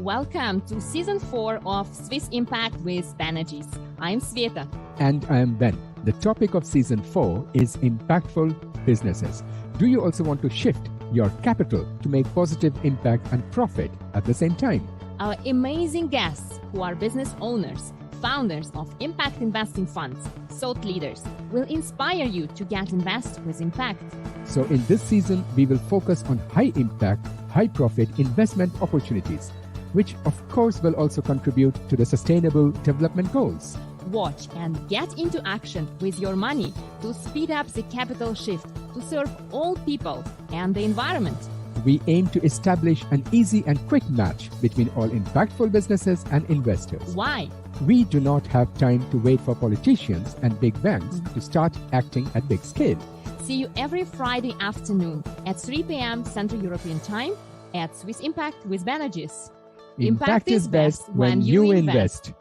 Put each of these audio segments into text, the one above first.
Welcome to Season 4 of Swiss Impact with Banerjis. I'm Sveta. And I am Ben. The topic of Season 4 is impactful businesses. Do you also want to shift your capital to make positive impact and profit at the same time? Our amazing guests, who are business owners, founders of impact investing funds, thought leaders, will inspire you to get invest with impact. So in this season, we will focus on high impact, high profit investment opportunities, which of course will also contribute to the Sustainable Development Goals. Watch and get into action with your money to speed up the capital shift to serve all people and the environment. We aim to establish an easy and quick match between all impactful businesses and investors. Why? We do not have time to wait for politicians and big banks to start acting at big scale. See you every Friday afternoon at 3 p.m. Central European Time at Swiss Impact with Banerjis. Impact is best when you invest.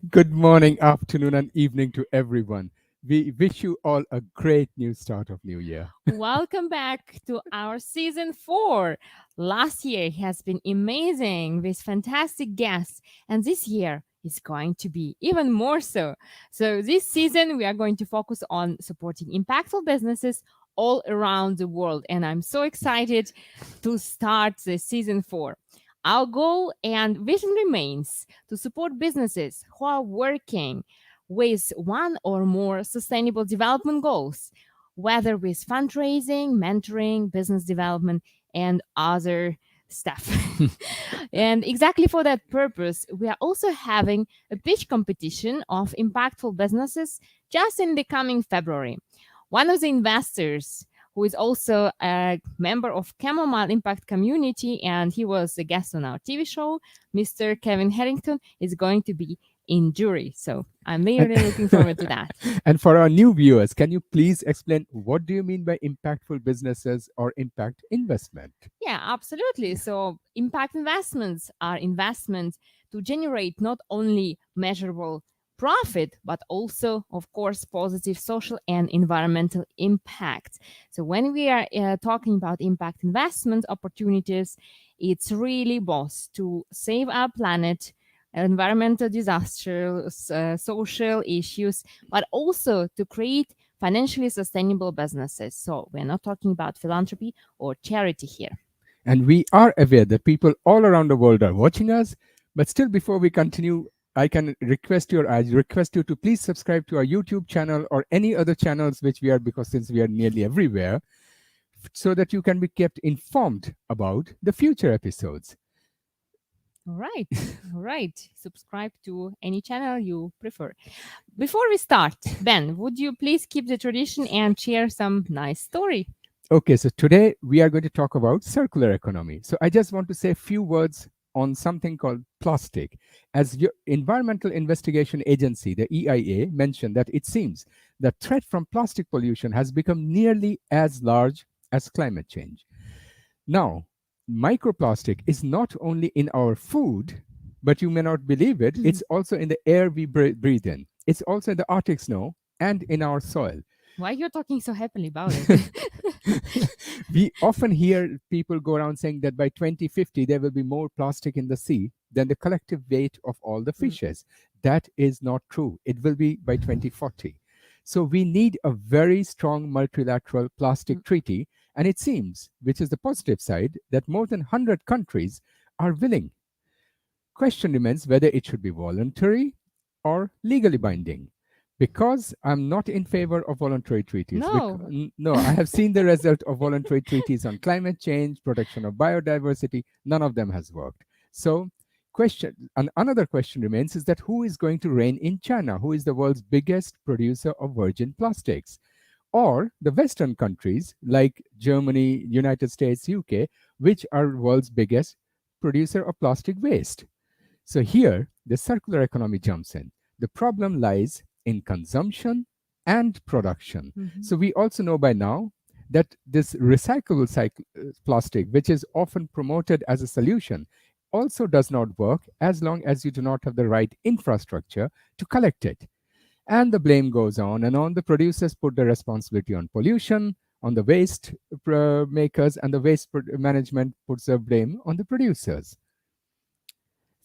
Good morning, afternoon, and evening to everyone. We wish you all a great new start of new year. Welcome back to our Season 4. Last year has been amazing with fantastic guests, and this year is going to be even more so. So this season, we are going to focus on supporting impactful businesses all around the world, and I'm so excited to start the Season 4. Our goal and vision remains to support businesses who are working with one or more sustainable development goals, whether with fundraising, mentoring, business development, and other stuff. And exactly for that purpose, we are also having a pitch competition of impactful businesses just in the coming February. One of the investors, who is also a member of Chamomile Impact Community, and he was a guest on our TV show, Mr. Kevin Harrington, is going to be in jury. So I'm really looking forward to that. And for our new viewers, can you please explain what do you mean by impactful businesses or impact investment? Yeah, absolutely. So impact investments are investments to generate not only measurable profit, but also, of course, positive social and environmental impact. So when we are talking about impact investment opportunities, it's really both to save our planet, environmental disasters, social issues, but also to create financially sustainable businesses. So we're not talking about philanthropy or charity here. And we are aware that people all around the world are watching us, but still before we continue, I request you to please subscribe to our YouTube channel or any other channels which we are, because since we are nearly everywhere, so that you can be kept informed about the future episodes. All right. Subscribe to any channel you prefer. Before we start, Ben, would you please keep the tradition and share some nice story? Okay, so today we are going to talk about circular economy. So I just want to say a few words on something called plastic. As your Environmental Investigation Agency, the EIA, mentioned that it seems the threat from plastic pollution has become nearly as large as climate change. Now, microplastic is not only in our food, but you may not believe it, it's also in the air we breathe in. It's also in the Arctic snow and in our soil. Why you're talking so happily about it? We often hear people go around saying that by 2050, there will be more plastic in the sea than the collective weight of all the fishes. That is not true. It will be by 2040. So we need a very strong multilateral plastic treaty. And it seems, which is the positive side, that more than 100 countries are willing. Question remains whether it should be voluntary or legally binding. Because I'm not in favor of voluntary treaties. No, I have seen the result of voluntary treaties on climate change, protection of biodiversity. None of them has worked. So another question remains is that who is going to reign in China? Who is the world's biggest producer of virgin plastics? Or the Western countries like Germany, United States, UK, which are world's biggest producer of plastic waste. So here, the circular economy jumps in. The problem lies in consumption and production. So we also know by now that this recyclable plastic, which is often promoted as a solution, also does not work as long as you do not have the right infrastructure to collect it. And the blame goes on and on. The producers put the responsibility on pollution, on the waste makers, and the management puts the blame on the producers.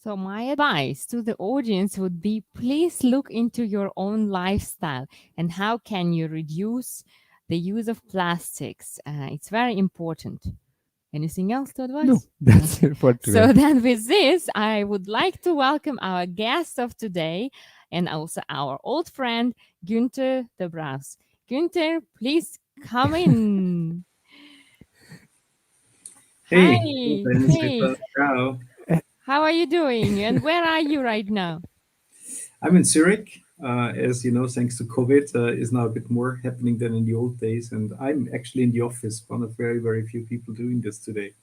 So, my advice to the audience would be please look into your own lifestyle and how can you reduce the use of plastics. It's very important. Anything else to No, advise? that's it for today. So, then with this, I would like to welcome our guest of today and also our old friend, Guenter Dobrauz. Guenther, please come in. Hi. Hey, Hey. Sveta. Ciao. How are you doing? And where are you right now? I'm in Zurich. As you know, thanks to COVID, is now a bit more happening than in the old days. And I'm actually in the office, one of very, very few people doing this today.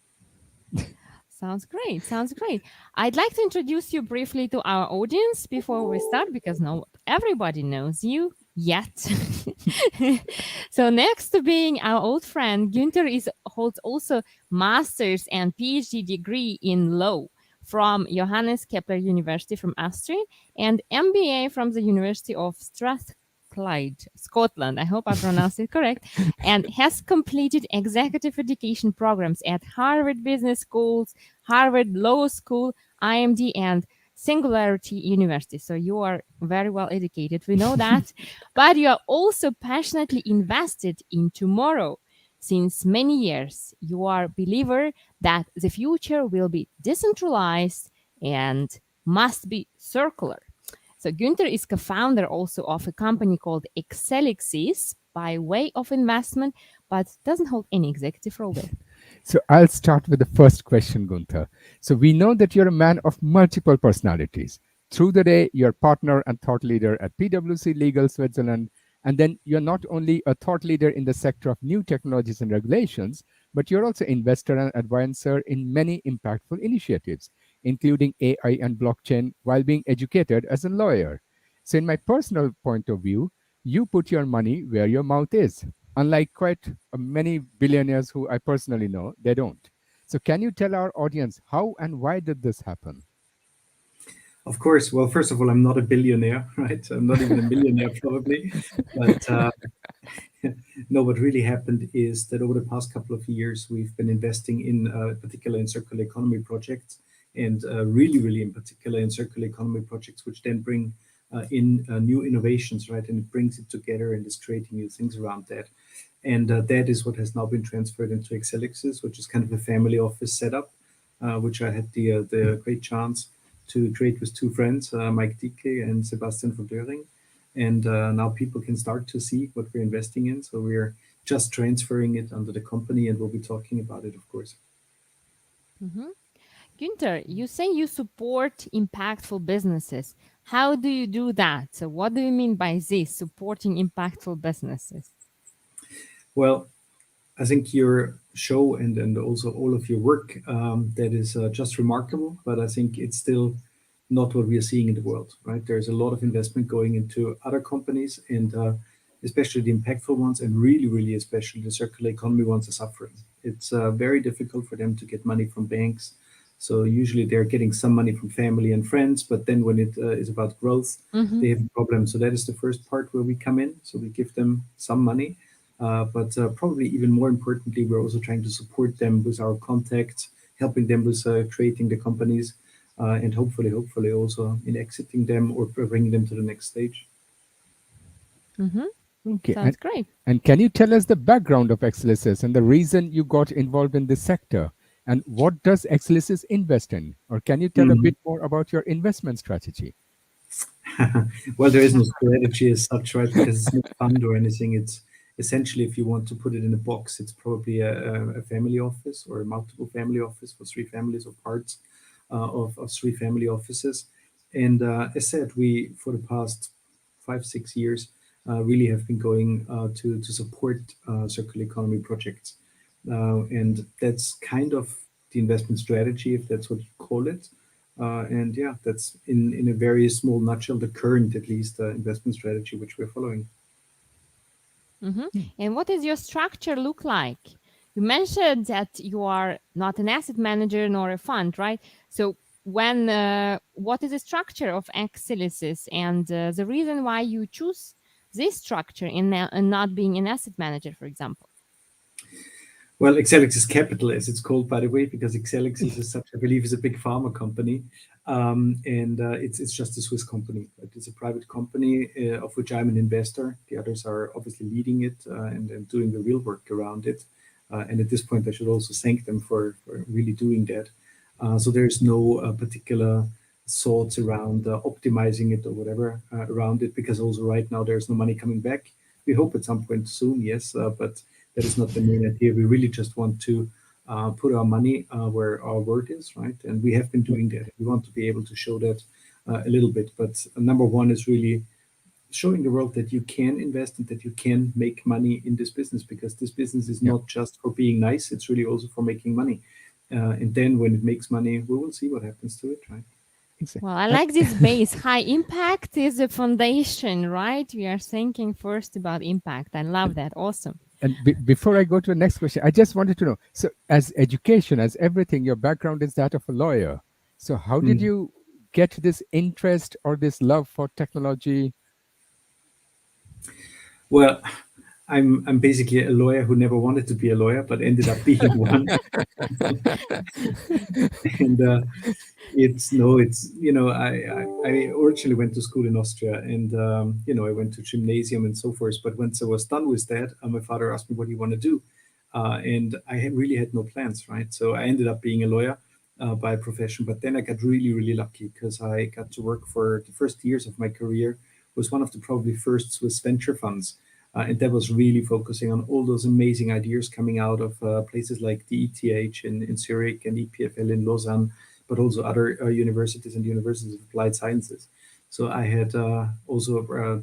Sounds great. Sounds great. I'd like to introduce you briefly to our audience before we start because not everybody knows you yet. So next to being our old friend, Guenther holds also master's and PhD degree in law from Johannes Kepler University from Austria and MBA from the University of Strathclyde, Scotland. I hope I pronounced it correct. And has completed executive education programs at Harvard Business Schools, Harvard Law School, IMD, and Singularity University. So you are very well educated. We know that. But you are also passionately invested in tomorrow. Since many years, you are a believer that the future will be decentralized and must be circular. So Guenther is co-founder also of a company called Excellencies by way of investment, but doesn't hold any executive role there. So I'll start with the first question, Gunther. So we know that you're a man of multiple personalities. Through the day, you're partner and thought leader at PwC Legal Switzerland. And then you're not only a thought leader in the sector of new technologies and regulations, but you're also investor and advisor in many impactful initiatives, including AI and blockchain, while being educated as a lawyer. So in my personal point of view, you put your money where your mouth is. Unlike quite many billionaires who I personally know, they don't. So can you tell our audience how and why did this happen? Of course, well, first of all, I'm not a billionaire, right? I'm not even a millionaire, probably. But no, what really happened is that over the past couple of years, we've been investing in, particular in circular economy projects, and really, really in particular in circular economy projects, which then bring in new innovations, right? And it brings it together and is creating new things around that. And that is what has now been transferred into exelixis, which is kind of a family office setup, which I had the great chance to create with two friends, Mike Dieke and Sebastian von Döring. And now people can start to see what we're investing in. So we're just transferring it under the company, and we'll be talking about it, of course. Mm-hmm. Guenther, you say you support impactful businesses. How do you do that? So what do you mean by this, supporting impactful businesses? Well, I think your show and also all of your work, that is just remarkable, but I think it's still not what we are seeing in the world, right? There's a lot of investment going into other companies, and especially the impactful ones, and really, really especially the circular economy ones are suffering. It's very difficult for them to get money from banks. So usually they're getting some money from family and friends, but then when it is about growth, Mm-hmm. they have a problem. So that is the first part where we come in. So we give them some money. But probably even more importantly, we're also trying to support them with our contacts, helping them with creating the companies, and hopefully also in exiting them or bringing them to the next stage. Mm-hmm. Okay. Sounds great. And can you tell us the background of Excellencies and the reason you got involved in this sector? And what does Excellencies invest in? Or can you tell a bit more about your investment strategy? Well, there is no strategy as such, right? Because it's not fund or anything. It's essentially, if you want to put it in a box, it's probably a family office or a multiple family office for three families or parts of three family offices. And as said, we, for the past 5, 6 years, really have been going to support circular economy projects. And that's kind of the investment strategy, if that's what you call it. And yeah, that's in a very small nutshell, the current, at least, investment strategy which we're following. Mm-hmm. And what does your structure look like? You mentioned that you are not an asset manager nor a fund, right? So what is the structure of Excellencies and the reason why you choose this structure and not being an asset manager, for example? Well, Exelixis Capital, as it's called, by the way, because Exelixis is such, I believe, is a big pharma company, and it's just a Swiss company. But it's a private company of which I'm an investor. The others are obviously leading it and doing the real work around it. And at this point, I should also thank them for really doing that. So there's no particular thoughts around optimizing it or whatever around it, because also right now there's no money coming back. We hope at some point soon, yes, but that is not the main idea. We really just want to put our money where our word is, right? And we have been doing that. We want to be able to show that a little bit. But number one is really showing the world that you can invest and that you can make money in this business, because this business is Yeah, not just for being nice, it's really also for making money. And then when it makes money, we will see what happens to it, right? exactly. Well, I like this base. High impact is the foundation, right? We are thinking first about impact. I love that. Awesome. And before I go to the next question, I just wanted to know. So, as education, as everything, your background is that of a lawyer. So, how did Mm. you get this interest or this love for technology? Well, I'm basically a lawyer who never wanted to be a lawyer, but ended up being one. And it's no, it's I originally went to school in Austria, and I went to gymnasium and so forth. But once I was done with that, my father asked me, "What do you want to do?" And really had no plans, right? So I ended up being a lawyer by profession. But then I got really, really lucky because I got to work for the first years of my career was one of the probably first Swiss venture funds. And that was really focusing on all those amazing ideas coming out of places like the ETH in Zurich and EPFL in Lausanne, but also other universities and universities of applied sciences. So I had also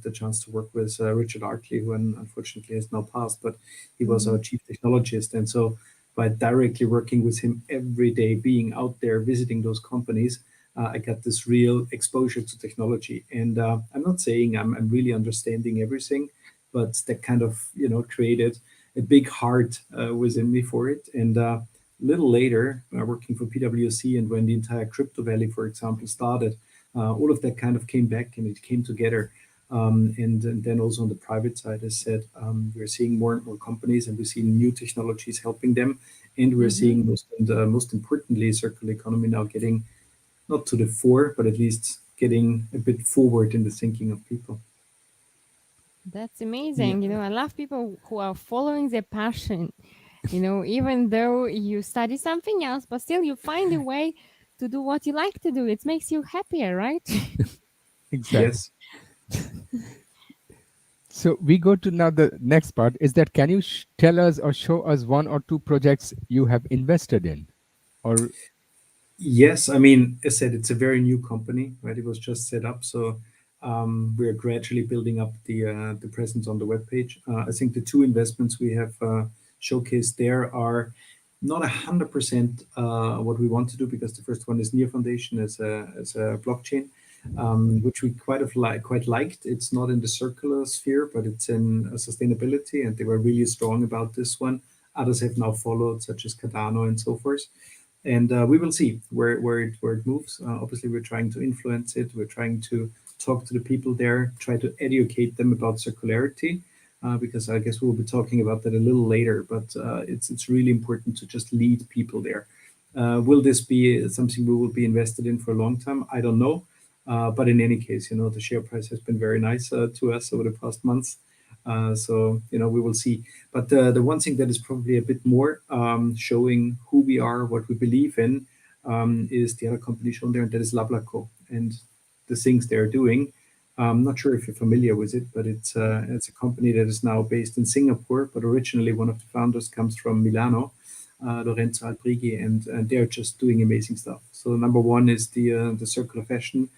the chance to work with Richard Arkley, who unfortunately has now passed, but he was our Mhm. chief technologist. And so by directly working with him every day, being out there visiting those companies, I got this real exposure to technology. And I'm not saying I'm really understanding everything, but that kind of created a big heart within me for it. And a little later, working for PwC, and when the entire crypto valley, for example, started, all of that kind of came back and it came together. And then also on the private side, as said, we're seeing more and more companies, and we're seeing new technologies helping them, and we're Mhm. seeing most importantly, circular economy now getting not to the fore, but at least getting a bit forward in the thinking of people. That's Yeah, amazing. I love people who are following their passion. Even though you study something else, but still you find a way to do what you like to do. It makes you happier, right? exactly. Yes. So we go to now the next part is that can you tell us or show us one or two projects you have invested in? Or Yes, I mean, as said, it's a very new company, right? It was just set up, so we're gradually building up the presence on the webpage. I think the two investments we have showcased there are not 100% what we want to do, because the first one is Near Foundation as a blockchain, which we quite liked. It's not in the circular sphere, but it's in sustainability, and they were really strong about this one. Others have now followed, such as Cardano and so forth, and we will see where it moves. Obviously, we're trying to influence it. We're trying to talk to the people there, try to educate them about circularity, because I guess we'll be talking about that a little later. But it's really important to just lead people there. Will this be something we will be invested in for a long time? I don't know. But in any case, the share price has been very nice to us over the past months. So we will see. But the one thing that is probably a bit more showing who we are, what we believe in, is the other company shown there, and that is Lablaco and the things they're doing. I'm not sure if you're familiar with it, but it's a company that is now based in Singapore, but originally one of the founders comes from Milano, Lorenzo Albrighi, and they're just doing amazing stuff. So number one is the Circular Fashion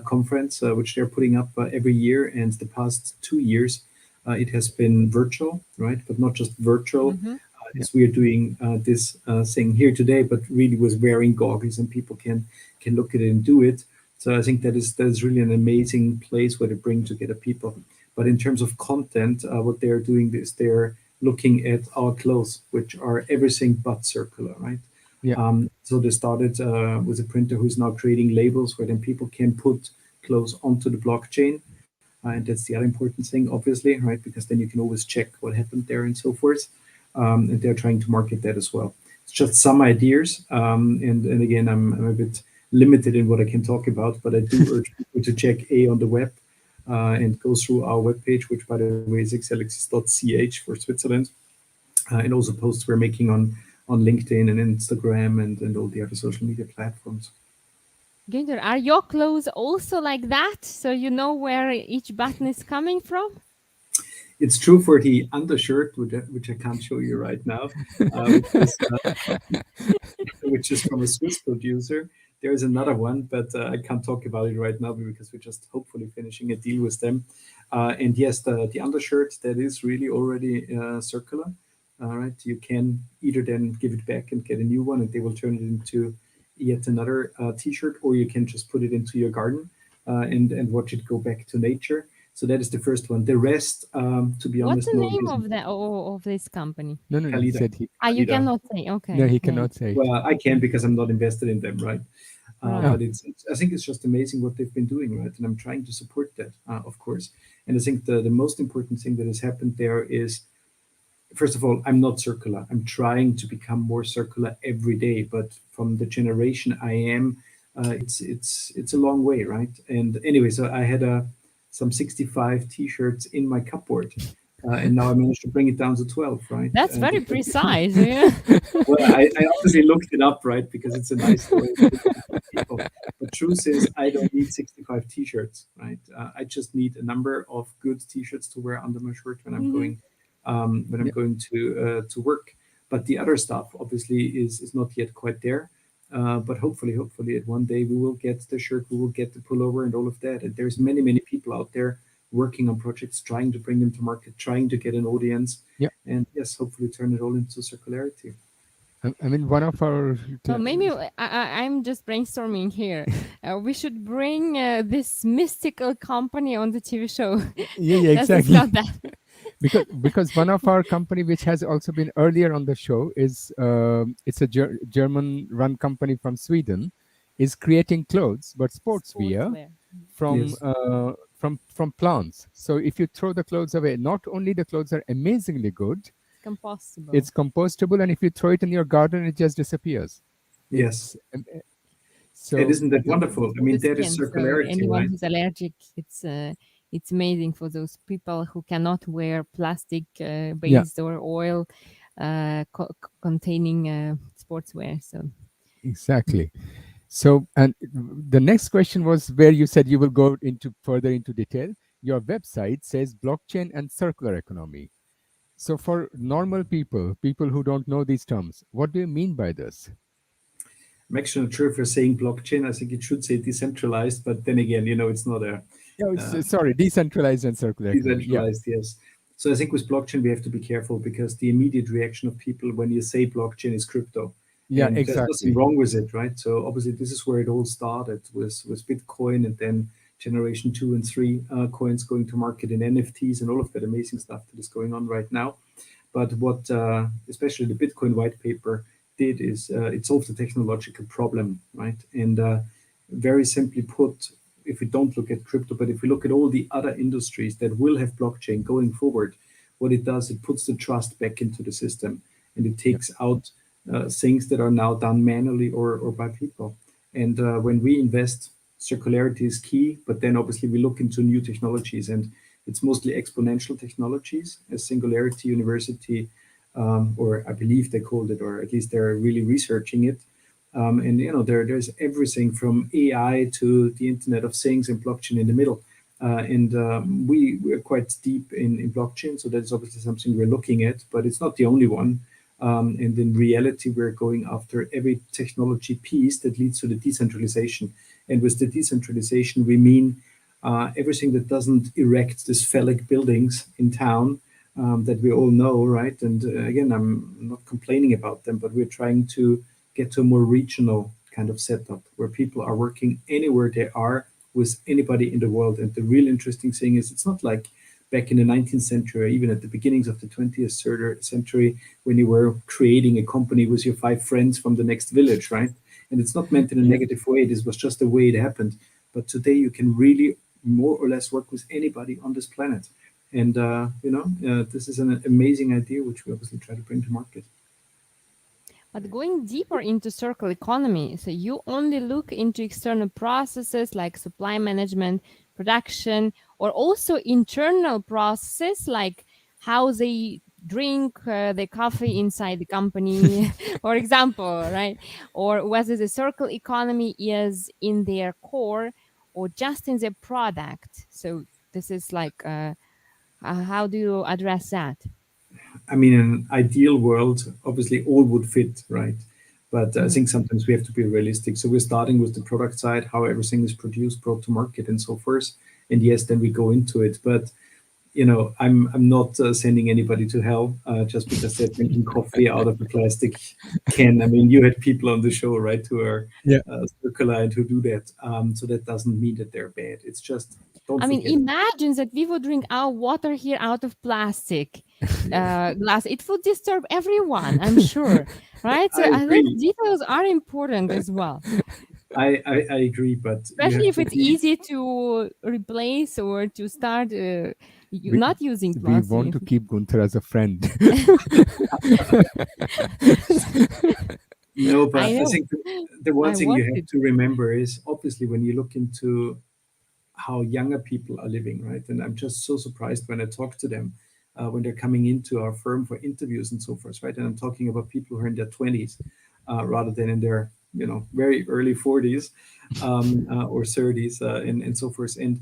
conference, which they're putting up every year, and the past 2 years it has been virtual, right? But not just virtual, Mhm. yeah, as we are doing this thing here today, but really with wearing goggles, and people can look at it and do it. So I think that is really an amazing place where they bring together people. But in terms of content, what they are doing is they're looking at our clothes, which are everything but circular, right? yeah, So they started with a printer who's now creating labels where then people can put clothes onto the blockchain. And that's the other important thing, obviously, right? Because then you can always check what happened there and so forth. and they're trying to market that as well. It's just some ideas, and again, I'm a bit limited in what I can talk about, but I do urge people to check on the web and go through our webpage, which by the way is exelixis.ch for Switzerland, and also posts we're making on LinkedIn and Instagram and all the other social media platforms. Guenther, are your clothes also like that? So you know where each button is coming from? It's true for the undershirt, which I can't show you right now, which is from a Swiss producer. There is another one, but I can't talk about it right now because we're just hopefully finishing a deal with them. And yes, the undershirt, that is really already circular. All right, you can either then give it back and get a new one, and they will turn it into yet another T-shirt, or you can just put it into your garden and watch it go back to nature. So that is the first one. The rest, to be What's honest, the name of this company? No, he Kalida. said he. You Kalida. cannot say. Okay. No, he okay. cannot say. Well, I can because I'm not invested in them, right? Right. But I think it's just amazing what they've been doing, right? And I'm trying to support that, of course. And I think the most important thing that has happened there is, first of all, I'm not circular. I'm trying to become more circular every day. But from the generation I am, it's a long way, right? And anyway, so I had some 65 T-shirts in my cupboard. And now I managed to bring it down to 12, right? That's And very precise. Yeah. well, I obviously looked it up, right? Because it's a nice way to people. But truth is, I don't need 65 T-shirts, right? I just need a number of good T-shirts to wear under my shirt when I'm going going to work. But the other stuff, obviously, is not yet quite there. But hopefully, at one day we will get the shirt, we will get the pullover, and all of that. And there's many people out there working on projects, trying to bring them to market, trying to get an audience, and yes, hopefully turn it all into circularity. I mean, one of our. So maybe I'm just brainstorming here. We should bring this mystical company on the TV show. Yeah, Let's exactly. discuss that. because one of our company which has also been earlier on the show is it's a German-run company from Sweden, is creating clothes but sportswear from Yes. from plants. So if you throw the clothes away, not only the clothes are amazingly good, Compostable. it's compostable, and if you throw it in your garden, it just disappears. Yes. So and isn't that wonderful? I mean, that is skin, so circularity, anyone right? who's allergic, it's amazing for those people who cannot wear plastic based or oil containing sportswear. So exactly. So, and the next question was where you said you will go into further into detail. Your website says blockchain and circular economy. So for normal people who don't know these terms, what do you mean by this? I'm actually not sure if you're saying blockchain. I think it should say decentralized, but then again, it's not a Sorry, decentralized and circular economy. Yeah. decentralized. Yes. So I think with blockchain we have to be careful because the immediate reaction of people when you say blockchain is crypto. Yeah, and exactly. There's nothing wrong with it, right? So obviously this is where it all started with Bitcoin, and then generation 2 and 3 coins going to market in NFTs and all of that amazing stuff that is going on right now. But what especially the Bitcoin white paper did is it solved a technological problem, right? And very simply put, if we don't look at crypto, but if we look at all the other industries that will have blockchain going forward, what it does, it puts the trust back into the system, and it takes out things that are now done manually or by people. And when we invest, circularity is key, but then obviously we look into new technologies, and it's mostly exponential technologies, as Singularity University, or I believe they called it, or at least they're really researching it. And there's everything from AI to the Internet of Things and blockchain in the middle. And we're quite deep in blockchain, so that's obviously something we're looking at, but it's not the only one. And in reality, we're going after every technology piece that leads to the decentralization. And with the decentralization, we mean everything that doesn't erect these phallic buildings in town that we all know, right? And again, I'm not complaining about them, but we're trying to get to a more regional kind of setup where people are working anywhere they are with anybody in the world. And the real interesting thing is it's not like back in the 19th century, or even at the beginnings of the 20th century, when you were creating a company with your 5 friends from the next village, right? And it's not meant in a negative way. This was just the way it happened. But today you can really more or less work with anybody on this planet. And this is an amazing idea which we obviously try to bring to market. But going deeper into circle economy, so you only look into external processes like supply management, production, or also internal processes like how they drink the coffee inside the company, for example, right? Or whether the circle economy is in their core or just in their product. So this is like, how do you address that? I mean, in an ideal world, obviously all would fit, right? But I Mhm. think sometimes we have to be realistic. So we're starting with the product side, how everything is produced, brought to market, and so forth. And yes, then we go into it. But I'm not sending anybody to hell just because they're drinking coffee out of a plastic can. I mean, you had people on the show, right, who are Yeah. circular and who do that. So that doesn't mean that they're bad. It's just don't I mean, forget. imagine that we would drink our water here out of plastic glass. It would disturb everyone, I'm sure, right? So I I think agree. details are important as well, I agree, but you especially have if to it's be. easy to replace or to start we not using we want plastic. to keep Guenther as a friend. No, I but I know. think the one I thing you want have it. to remember is obviously when you look into how younger people are living, right? And I'm just so surprised when I talk to them when they're coming into our firm for interviews and so forth, right? And I'm talking about people who are in their 20s rather than in their, very early 40s or 30s and so forth. And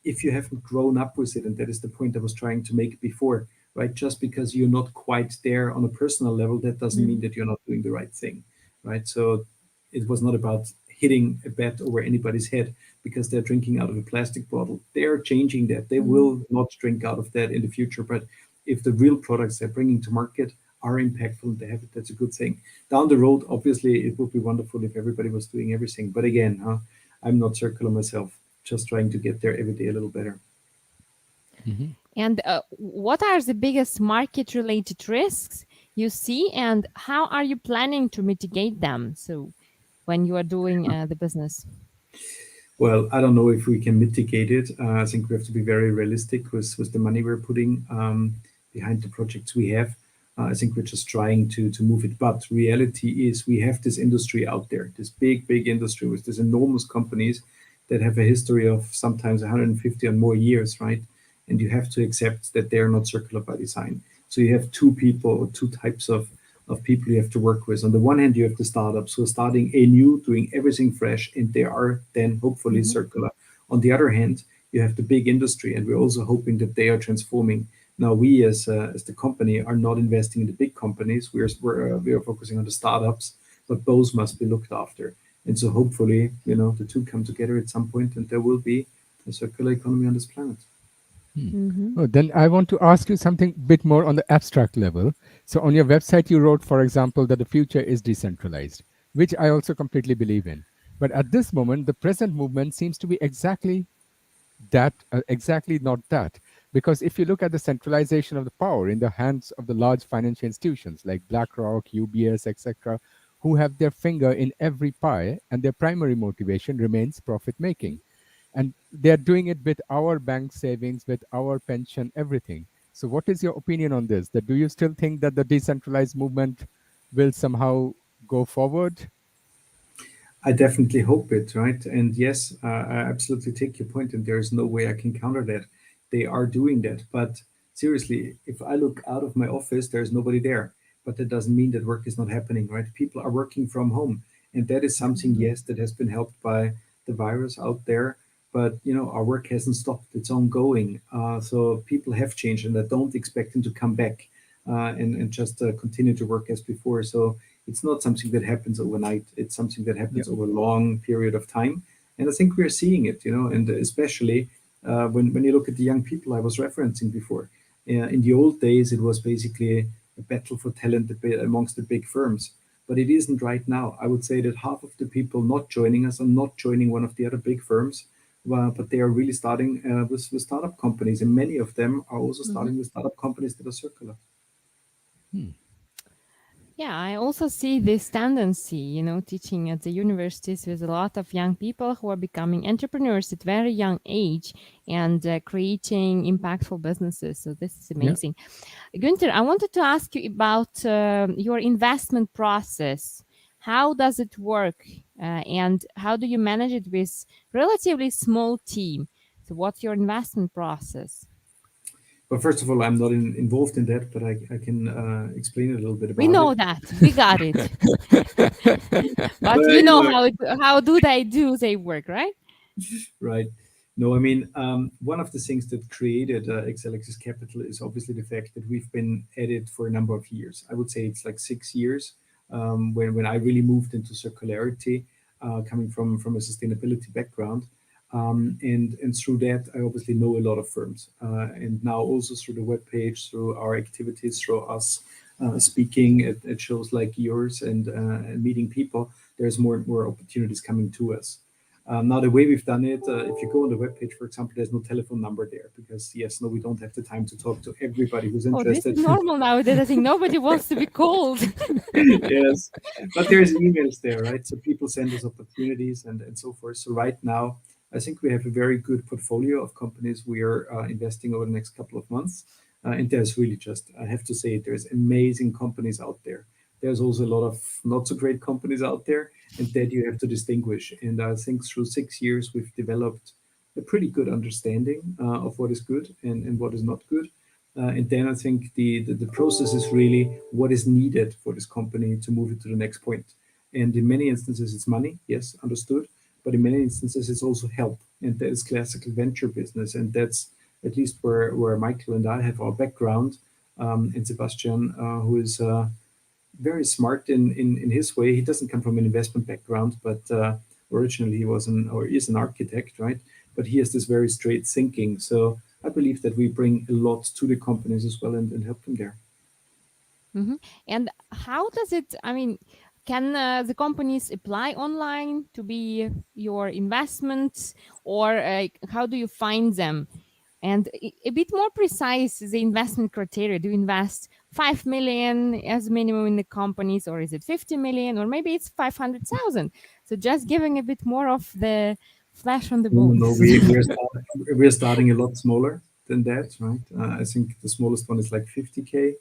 if you haven't grown up with it, and that is the point I was trying to make before, right? Just because you're not quite there on a personal level, that doesn't mean Mhm. that you're not doing the right thing, right? So it was not about hitting a bat over anybody's head because they're drinking out of a plastic bottle. They're changing that. They Mhm. will not drink out of that in the future. But if the real products they're bringing to market are impactful and they have it, that's a good thing. Down the road, obviously, it would be wonderful if everybody was doing everything. But again, I'm not circular myself, just trying to get there every day a little better. Mhm. And what are the biggest market related risks you see, and how are you planning to mitigate them? So, when you are doing the business. Well, I don't know if we can mitigate it. I think we have to be very realistic with the money we're putting behind the projects we have. I think we're just trying to move it. But reality is we have this industry out there, this big industry with these enormous companies that have a history of sometimes 150 or more years, right? And you have to accept that they are not circular by design. So you have two people or two types of people you have to work with. On the one hand, you have the startups who are starting anew, doing everything fresh, and they are then hopefully Mhm. circular. On the other hand, you have the big industry, and we're also hoping that they are transforming. Now, we as the company are not investing in the big companies. We are focusing on the startups, but those must be looked after. And so, hopefully, the two come together at some point, and there will be a circular economy on this planet. Hmm. Mhm. Oh, then I want to ask you something bit more on the abstract level. So on your website, you wrote, for example, that the future is decentralized, which I also completely believe in. But at this moment, the present movement seems to be exactly not that. Because if you look at the centralization of the power in the hands of the large financial institutions like BlackRock, UBS, etc., who have their finger in every pie, and their primary motivation remains profit making, and they're doing it with our bank savings, with our pension, everything. So what is your opinion on this? That do you still think that the decentralized movement will somehow go forward? I definitely hope it, right? And yes, I absolutely take your point, and there is no way I can counter that. They are doing that. But seriously, if I look out of my office, there's nobody there. But that doesn't mean that work is not happening, right? People are working from home. And that is something, Mhm. yes, that has been helped by the virus out there. But, our work hasn't stopped, it's ongoing. So people have changed, and I don't expect them to come back and just continue to work as before. So it's not something that happens overnight. It's something that Yeah. happens over a long period of time. And I think we're seeing it, and especially when you look at the young people I was referencing before. In the old days, it was basically a battle for talent amongst the big firms. But it isn't right now. I would say that half of the people not joining us are not joining one of the other big firms, but they are really starting with startup companies. And many of them are also Mhm. starting with startup companies that are circular. Hmm. Yeah, I also see this tendency, teaching at the universities with a lot of young people who are becoming entrepreneurs at very young age and creating impactful businesses. So this is Yeah. amazing. Guenther, I wanted to ask you about your investment process. How does it work, and how do you manage it with relatively small team? So, what's your investment process? But first of all, I'm not involved in that, but I can explain a little bit We about it. know that we got it, but But, you know how do they work, right? right. No, I mean, one of the things that created exelixis Capital is obviously the fact that we've been at it for a number of years. I would say it's like 6 years when I really moved into circularity, coming from a sustainability background. And through that, I obviously know a lot of firms. And now also through the webpage, through our activities, through us speaking at shows like yours and meeting people, there's more and more opportunities coming to us. Now, the way we've done it, if you go on the webpage, for example, there's no telephone number there because, yes, no, we don't have the time to talk to everybody who's Oh, this interested. is normal nowadays. I think nobody wants to be called. Yes, but there's emails there, right? So people send us opportunities and so forth. So right now, I think we have a very good portfolio of companies we are investing over the next couple of months. And there's really just, I have to say, there's amazing companies out there. There's also a lot of not so great companies out there, and that you have to distinguish. And I think through 6 years, we've developed a pretty good understanding of what is good and what is not good. And then I think the process is really what is needed for this company to move it to the next point. And in many instances, it's money, yes, understood. But in many instances, it's also help. And that is classical venture business. And that's at least where Michael and I have our background. And Sebastian, who is very smart in his way. He doesn't come from an investment background, but originally he was or is an architect, right? But he has this very straight thinking. So I believe that we bring a lot to the companies as well and help them there. Mhm. And how does it, I mean, can the companies apply online to be your investments, or how do you find them? And a bit more precise, the investment criteria. Do you invest 5 million as minimum in the companies, or is it 50 million, or maybe it's 500,000? So just giving a bit more of the flesh on the No, no, no. bones. We're starting a lot smaller than that, right? I think the smallest one is like 50K.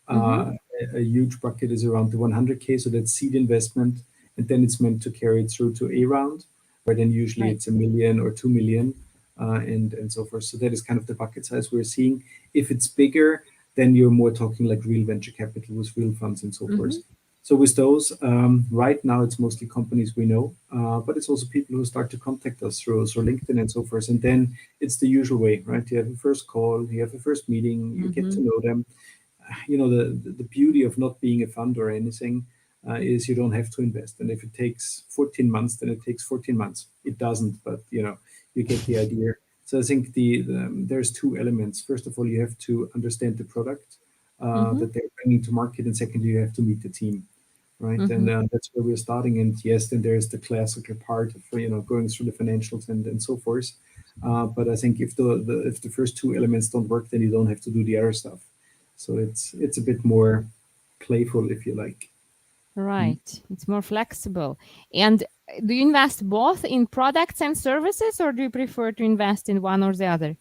Mm-hmm. A huge bucket is around the 100K, so that's seed investment, and then it's meant to carry it through to A round, where then usually Right. it's 1 million or 2 million, and so forth. So that is kind of the bucket size we're seeing. If it's bigger, then you're more talking like real venture capital with real funds and so Mm-hmm. forth. So with those, right now it's mostly companies we know, but it's also people who start to contact us through LinkedIn and so forth. And then it's the usual way, right? You have a first call, you have a first meeting, you get Mm-hmm. to know them. The beauty of not being a fund or anything is you don't have to invest. And if it takes 14 months, then it takes 14 months. It doesn't, but you get the idea. So I think there's two elements. First of all, you have to understand the product Mm-hmm. that they're bringing to market, and secondly, you have to meet the team, right? Mm-hmm. And that's where we're starting. And yes, then there's the classical part of going through the financials and so forth. But I think if the first two elements don't work, then you don't have to do the other stuff. So it's a bit more playful, if you like. Mm. Right. It's more flexible. And do you invest both in products and services, or do you prefer to invest in one or the other?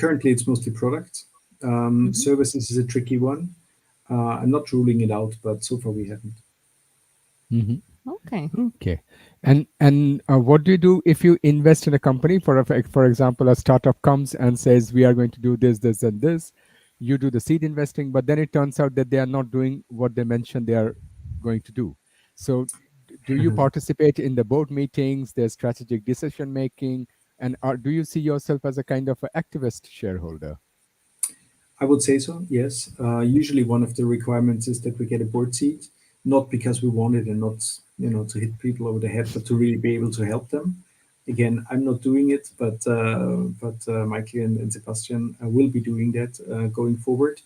Currently, it's mostly products. Hmm. Services is a tricky one. I'm not ruling it out, but so far we haven't. Mhm. Okay. Okay. And what do you do if you invest in a company? For example, a startup comes and says we are going to do this, this, and this. You do the seed investing, but then it turns out that they are not doing what they mentioned they are going to do. So, do you participate in the board meetings, their strategic decision making, and do you see yourself as a kind of an activist shareholder? I would say so, yes. Usually, one of the requirements is that we get a board seat, not because we want it and not to hit people over the head, but to really be able to help them. Again, I'm not doing it, but Michael and Sebastian will be doing that going forward.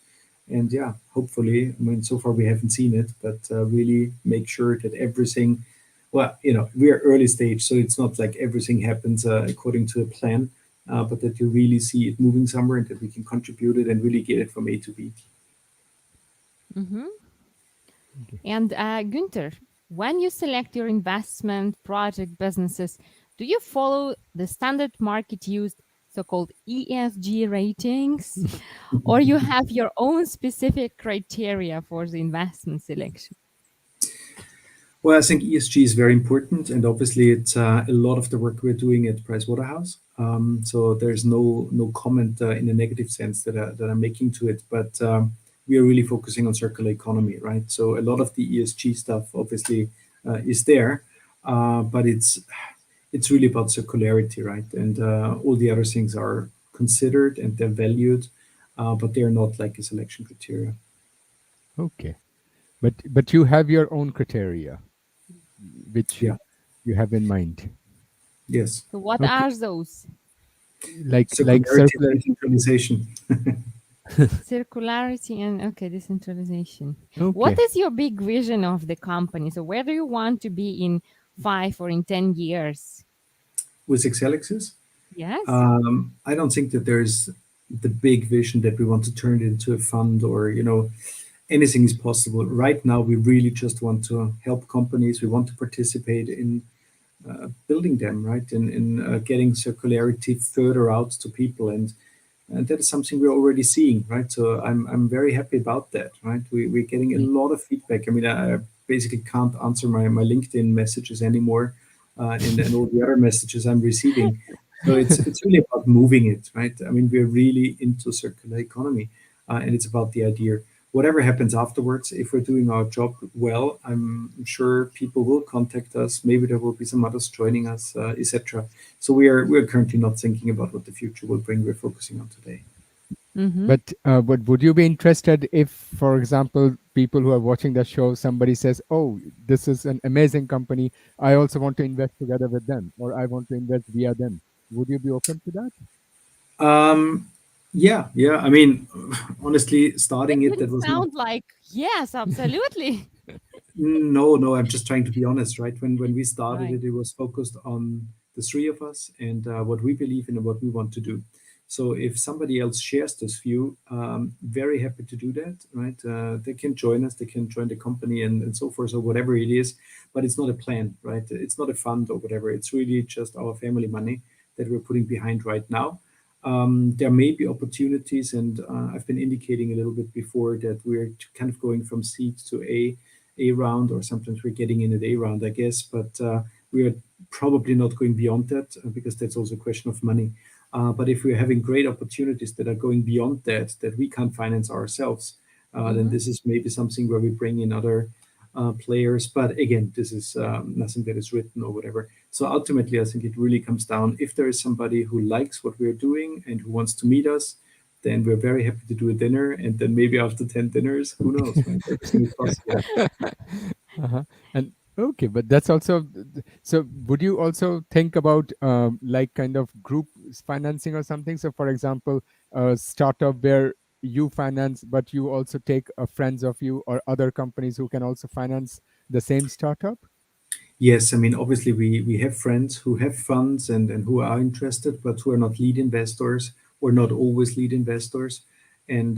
And yeah, hopefully, I mean, so far we haven't seen it, but really make sure that everything. Well, we are early stage, so it's not like everything happens according to a plan, but that you really see it moving somewhere and that we can contribute it and really get it from A to B. Mm-hmm. Okay. And Gunther, when you select your investment project businesses, do you follow the standard market used so-called ESG ratings, or you have your own specific criteria for the investment selection? Well, I think ESG is very important, and obviously, it's a lot of the work we're doing at Pricewaterhouse. So there's no comment in a negative sense that I'm making to it, but we are really focusing on circular economy, right? So a lot of the ESG stuff obviously is there, but it's really about circularity, right? And all the other things are considered and they're valued, but they're not like a selection criteria. Okay. But you have your own criteria, which Yeah. you have in mind. Yes. So what Okay. are those? Like Circularity circular. and decentralization. Circularity and okay, decentralization. What Okay. is your big vision of the company? So where do you want to be in 5 or in 10 years? With exelixis, Yes. I don't think that there's the big vision that we want to turn it into a fund or anything is possible. Right now, we really just want to help companies. We want to participate in building them, right, in getting circularity further out to people, and that is something we're already seeing, right? So I'm very happy about that, right? We're getting a lot of feedback. I mean, I basically can't answer my LinkedIn messages anymore, and all the other messages I'm receiving. So it's really about moving it, right? I mean, we're really into circular economy, and it's about the idea. Whatever happens afterwards, if we're doing our job well, I'm sure people will contact us. Maybe there will be some others joining us, etc. So we are currently not thinking about what the future will bring. We're focusing on today. Mm-hmm. But would you be interested if, for example, people who are watching the show, somebody says, "Oh, this is an amazing company. I also want to invest together with them, or I want to invest via them." Would you be open to that? Um, yeah, yeah. I mean, honestly, It starting it, that didn't was not. sound like yes, absolutely. No, no. I'm just trying to be honest, right? When we started Right. it, it was focused on the three of us and what we believe in and what we want to do. So if somebody else shares this view, very happy to do that, right? They can join us, they can join the company and so forth, or whatever it is. But it's not a plan, right? It's not a fund or whatever. It's really just our family money that we're putting behind right now. There may be opportunities, and I've been indicating a little bit before that we're kind of going from seed to A round, or sometimes we're getting in at A round, I guess. But we are probably not going beyond that because that's also a question of money. But if we're having great opportunities that are going beyond that we can't finance ourselves, then Mm-hmm. this is maybe something where we bring in other players. But again, this is nothing that is written or whatever. So ultimately, I think it really comes down if there is somebody who likes what we're doing and who wants to meet us, then we're very happy to do a dinner. And then maybe after 10 dinners, who knows, right? Everything is possible. Uh-huh. And okay, but that's also so. Would you also think about like kind of group financing or something? So, for example, a startup where you finance, but you also take friends of you or other companies who can also finance the same startup. Yes, I mean, obviously, we have friends who have funds and who are interested, but who are not lead investors or not always lead investors. And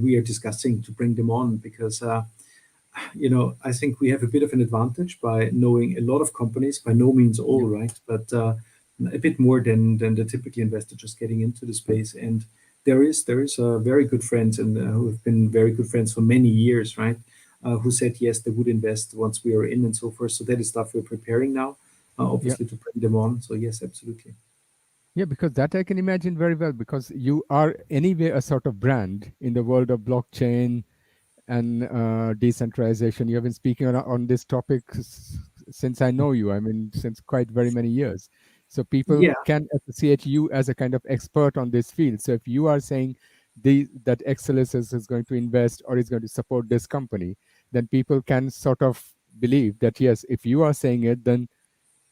we are discussing to bring them on because I think we have a bit of an advantage by knowing a lot of companies, by no means all, Yeah. right? But a bit more than the typical investor just getting into the space. And there is very good friends and who have been very good friends for many years, right? Who said yes, they would invest once we are in and so forth. So that is stuff we're preparing now, Yeah. obviously to bring them on. So yes, absolutely. Yeah, because that I can imagine very well because you are anyway a sort of brand in the world of blockchain and decentralization. You have been speaking on this topic since I know you. I mean, since quite very many years. So people Yeah. can associate you as a kind of expert on this field. So if you are saying that Excellencies is going to invest or is going to support this company, then people can sort of believe that yes, if you are saying it, then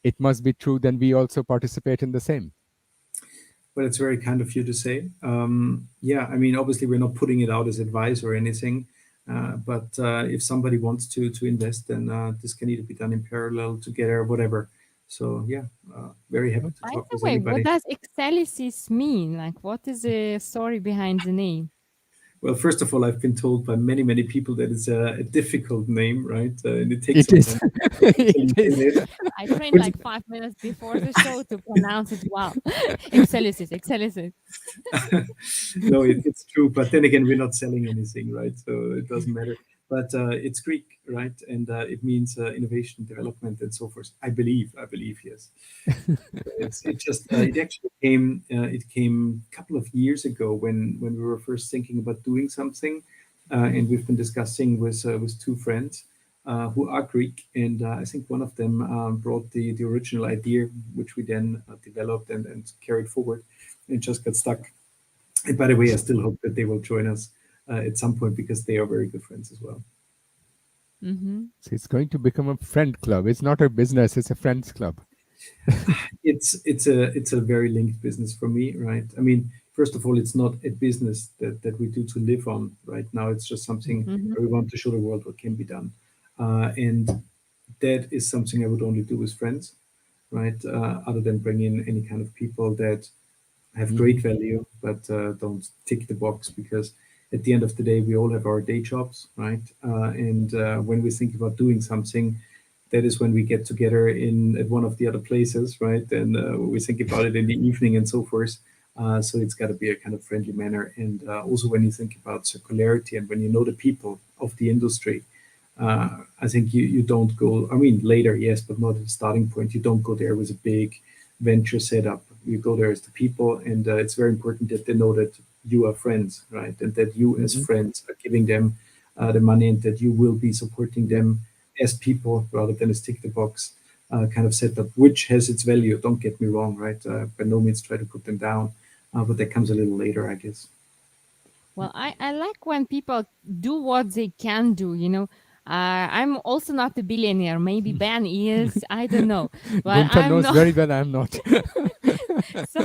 it must be true. Then we also participate in the same. Well, it's very kind of you to say. Yeah, I mean, obviously, we're not putting it out as advice or anything, but if somebody wants to invest, then this can either be done in parallel, together, whatever. So yeah, very happy to By talk the with way, what anybody. does excelsis mean? Like, what is the story behind the name? Well, first of all, I've been told by many, many people that it's a difficult name, right? And it takes It some is. time to It actually is. get it. I trained Which like 5 minutes before the show to pronounce it well. Excellencies, excellencies. no, it's true. But then again, we're not selling anything, right? So it doesn't matter. But it's Greek, right? And it means innovation, development, and so forth. I believe. I believe, yes. It just it actually came a couple of years ago when we were first thinking about doing something, and we've been discussing with two friends who are Greek, and I think one of them brought the original idea, which we then developed and carried forward, and just got stuck. And by the way, I still hope that they will join us at some point because they are very good friends as well. Mm-hmm. So it's going to become a friend club. It's not a business, it's a friends club. It's a very linked business for me, right? I mean, first of all, it's not a business that we do to live on right now. It's just something Mm-hmm. where we want to show the world what can be done, and that is something I would only do with friends, right? Other than bring in any kind of people that have great Mhm. value but don't tick the box, because at the end of the day we all have our day jobs, right? And when we think about doing something, that is when we get together in at one of the other places, right? And we think about it in the evening and so forth. So it's got to be a kind of friendly manner. And also when you think about circularity and when you know the people of the industry, uh, I think you don't go, I mean, later, yes, but not at the starting point. You don't go there with a big venture setup. You go there as the people, and it's very important that they know that you are friends, right? And that you, as Mhm. friends, are giving them the money, and that you will be supporting them as people rather than as tick the box kind of setup, which has its value. Don't get me wrong, right? By no means try to put them down, but that comes a little later, I guess. Well, I like when people do what they can do. I'm also not a billionaire. Maybe Ben is. I don't know. But Guenther I'm knows not. very well I'm not. So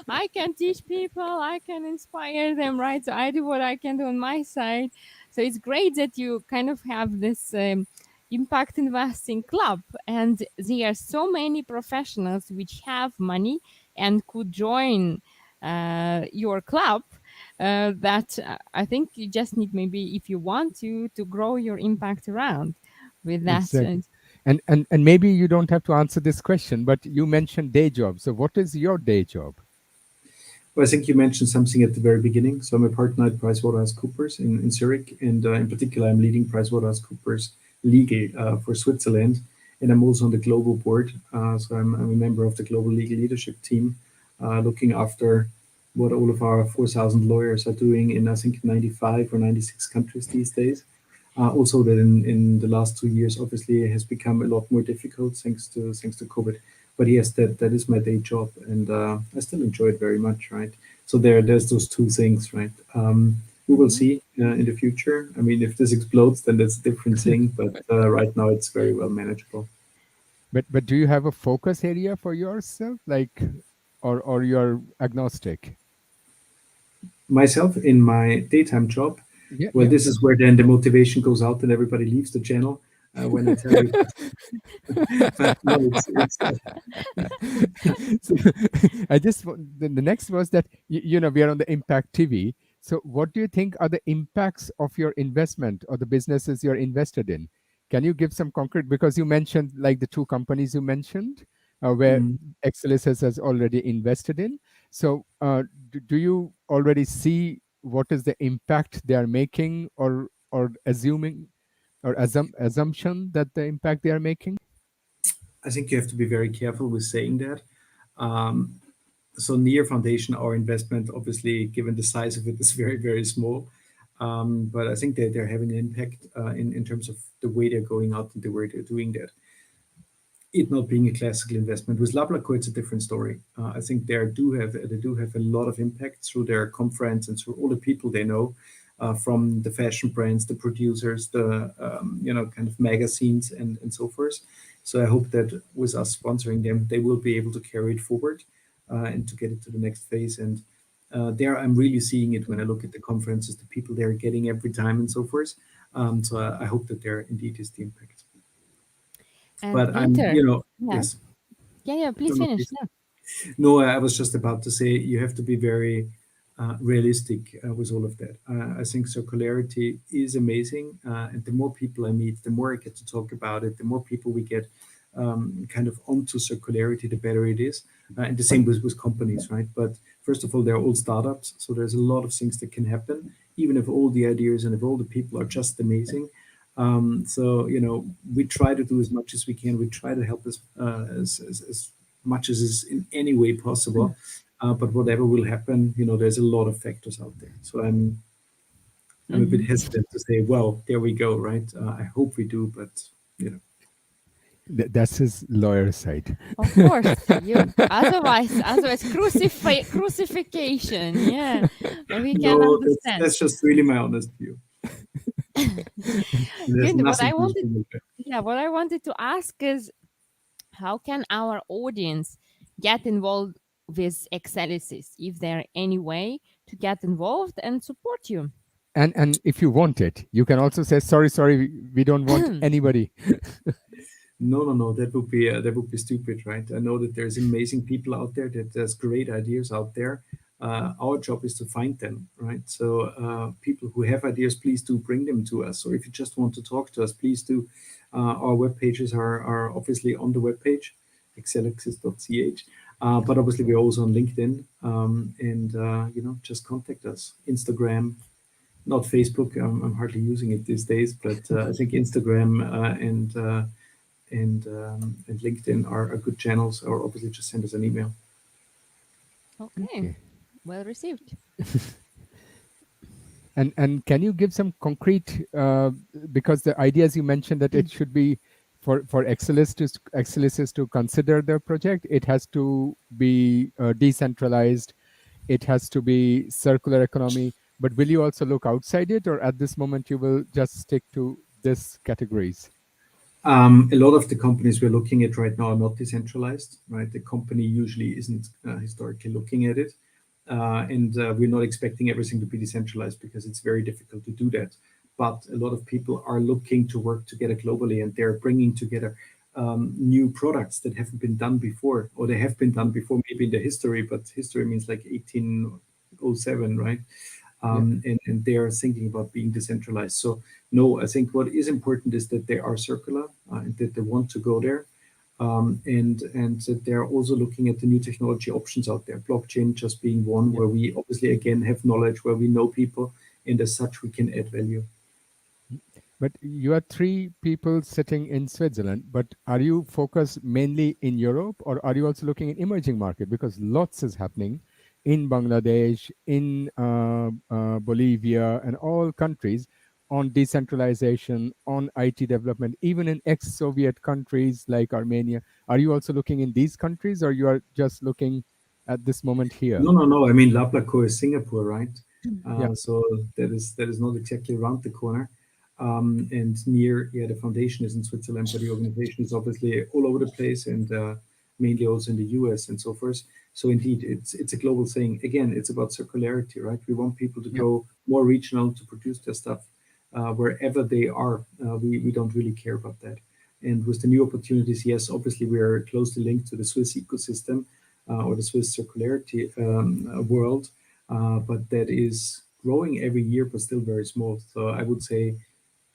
I can teach people, I can inspire them, right? So I do what I can do on my side. So it's great that you kind of have this impact investing club, and there are so many professionals which have money and could join your club. That I think you just need, maybe if you want to grow your impact around with that. Exactly. And maybe you don't have to answer this question, but you mentioned day job. So what is your day job? Well, I think you mentioned something at the very beginning. So I'm a partner at PricewaterhouseCoopers in Zurich, and in particular, I'm leading PricewaterhouseCoopers legal for Switzerland, and I'm also on the global board. So I'm a member of the global legal leadership team, looking after what all of our 4,000 lawyers are doing in, I think, 95 or 96 countries these days. Also, that in the last 2 years, obviously, it has become a lot more difficult thanks to COVID. But yes, that is my day job, and I still enjoy it very much, right? So there's those two things, right? We will Mhm. see in the future. I mean, if this explodes, then that's a different thing. But right now, it's very well manageable. But do you have a focus area for yourself, like, or you're agnostic? Myself, in my daytime job, Yeah, well, yeah. this is where then the motivation goes out and everybody leaves the channel when I tell you. But no, it's So, the next was that we are on the Impact TV. So what do you think are the impacts of your investment or the businesses you're invested in? Can you give some concrete, because you mentioned like the two companies you mentioned where mm, Excellencies has already invested in. So do you already see what is the impact they are making, or assuming, or assumption that the impact they are making? I think you have to be very careful with saying that. Um, so near foundation, our investment, obviously, given the size of it, is very, very small. But I think that they're having an impact in terms of the way they're going out and the way they're doing that. It not being a classical investment. With Lablaco, it's a different story. I think they do have a lot of impact through their conference and through all the people they know, from the fashion brands, the producers, the kind of magazines and so forth. So I hope that with us sponsoring them, they will be able to carry it forward and to get it to the next phase. And there, I'm really seeing it when I look at the conferences, the people they're getting every time and so forth. So I hope that there indeed is the impact. And But Guenther, yeah, yes. yeah, yeah. No, Please no, finish. please. Yeah. No, I was just about to say you have to be very realistic with all of that. I think circularity is amazing, and the more people I meet, the more I get to talk about it, the more people we get kind of onto circularity, the better it is. And the same with companies, right? But first of all, they're all startups, so there's a lot of things that can happen, even if all the ideas and if all the people are just amazing. So we try to do as much as we can. We try to help as much as is in any way possible. But whatever will happen, there's a lot of factors out there. So I'm a bit hesitant to say, well, there we go, right? I hope we do, but That's his lawyer side. Of course, otherwise crucifixion. Yeah, we can no, understand. that's just really my honest view. There's Good. nothing personal there. What I wanted to ask is, how can our audience get involved with Excellencies? If there any way to get involved and support you? And if you want it, you can also say, sorry, we don't want anybody. No, that would be stupid, right? I know that there's amazing people out there, that there's great ideas out there. Our job is to find them, right? So people who have ideas, please do bring them to us. Or if you just want to talk to us, please do. Our web pages are obviously on the web page, exelixis.ch. But obviously we're also on LinkedIn, and just contact us. Instagram, not Facebook. I'm hardly using it these days, but I think Instagram and LinkedIn are good channels, or obviously just send us an email. Okay. Well received. And can you give some concrete, because the ideas you mentioned that it should be for Excellencies to consider their project, it has to be decentralized, it has to be circular economy, but will you also look outside it, or at this moment you will just stick to this categories? A lot of the companies we're looking at right now are not decentralized, right? The company usually isn't historically looking at it. And we're not expecting everything to be decentralized, because it's very difficult to do that. But a lot of people are looking to work together globally, and they're bringing together new products that haven't been done before, or they have been done before, maybe in the history, but history means like 1807, right? And they are thinking about being decentralized. So no, I think what is important is that they are circular, and that they want to go there. And that they're also looking at the new technology options out there, blockchain just being one, where we obviously again have knowledge, where we know people, and as such we can add value. But you are 3 people sitting in Switzerland, but are you focused mainly in Europe, or are you also looking at emerging market? Because lots is happening in Bangladesh, in Bolivia, and all countries on decentralization, on IT development, even in ex-Soviet countries like Armenia. Are you also looking in these countries, or you are just looking at this moment here? No. I mean, Laplaco is Singapore, right? Yeah. So that is not exactly around the corner. And near, the foundation is in Switzerland, but the organization is obviously all over the place, and mainly also in the US and so forth. So indeed, it's a global thing. Again, it's about circularity, right? We want people to go more regional, to produce their stuff wherever they are. We don't really care about that. And with the new opportunities, yes, obviously we are closely linked to the Swiss ecosystem, or the Swiss circularity world, but that is growing every year, but still very small. So I would say,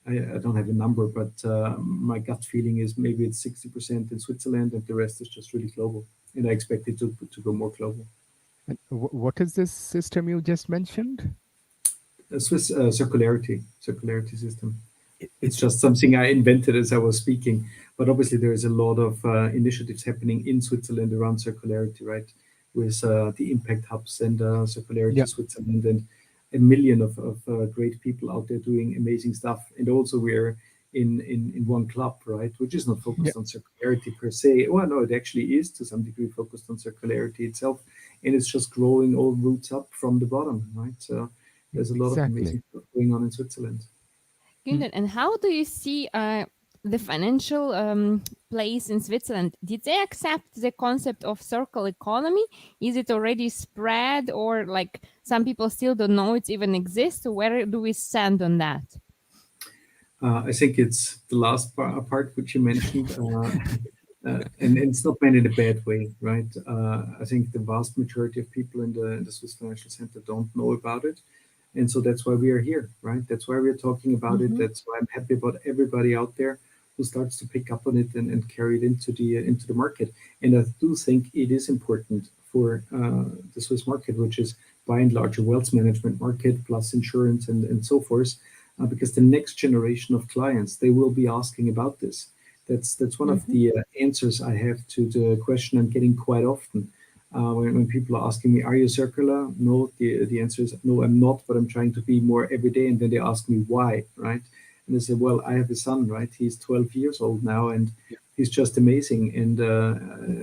I don't have a number, but my gut feeling is maybe it's 60% in Switzerland, and the rest is just really global. And I expect it to go more global. And what is this system you just mentioned? A Swiss circularity system. It's just something I invented as I was speaking. But obviously there is a lot of initiatives happening in Switzerland around circularity, right? With the impact hubs and Circularity Switzerland, and a million of great people out there doing amazing stuff. And also we're in one club, right? Which is not focused on circularity per se. Well, no, it actually is to some degree focused on circularity itself. And it's just growing all roots up from the bottom, right? So there's a lot of amazing stuff going on in Switzerland. Good. And how do you see the financial place in Switzerland? Did they accept the concept of circular economy? Is it already spread, or like some people still don't know it even exists? So where do we stand on that? I think it's the last part which you mentioned. And it's not meant in a bad way, right? I think the vast majority of people in the Swiss Financial Center don't know about it. And so that's why we are here, right? That's why we're talking about it. Mm-hmm. That's why I'm happy about everybody out there who starts to pick up on it and carry it into the market. And I do think it is important for the Swiss market, which is by and large a wealth management market plus insurance and so forth, because the next generation of clients, they will be asking about this. That's one of Mm-hmm. the answers I have to the question I'm getting quite often. When people are asking me, "Are you circular?" No, the answer is no, I'm not, but I'm trying to be more every day. And then they ask me why, right? And I say, well, I have a son, right? He's 12 years old now, and he's just amazing. And